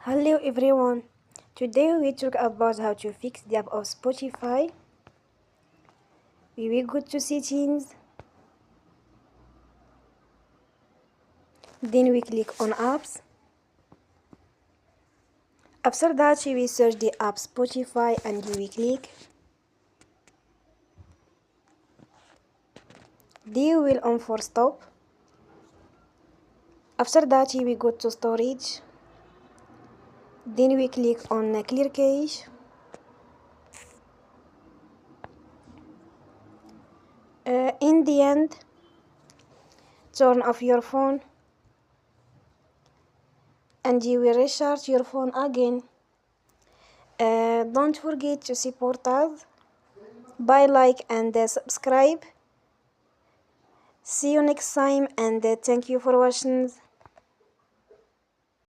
Hello everyone. Today we talk about how to fix the app of Spotify. We will go to settings. Then we click on apps. After that we search the app Spotify and we click. Then we will on for stop. After that we go to storage. Then we click on clear cache. In the end, turn off your phone and you will restart your phone again. Don't forget to support us by like and subscribe. See you next time and thank you for watching.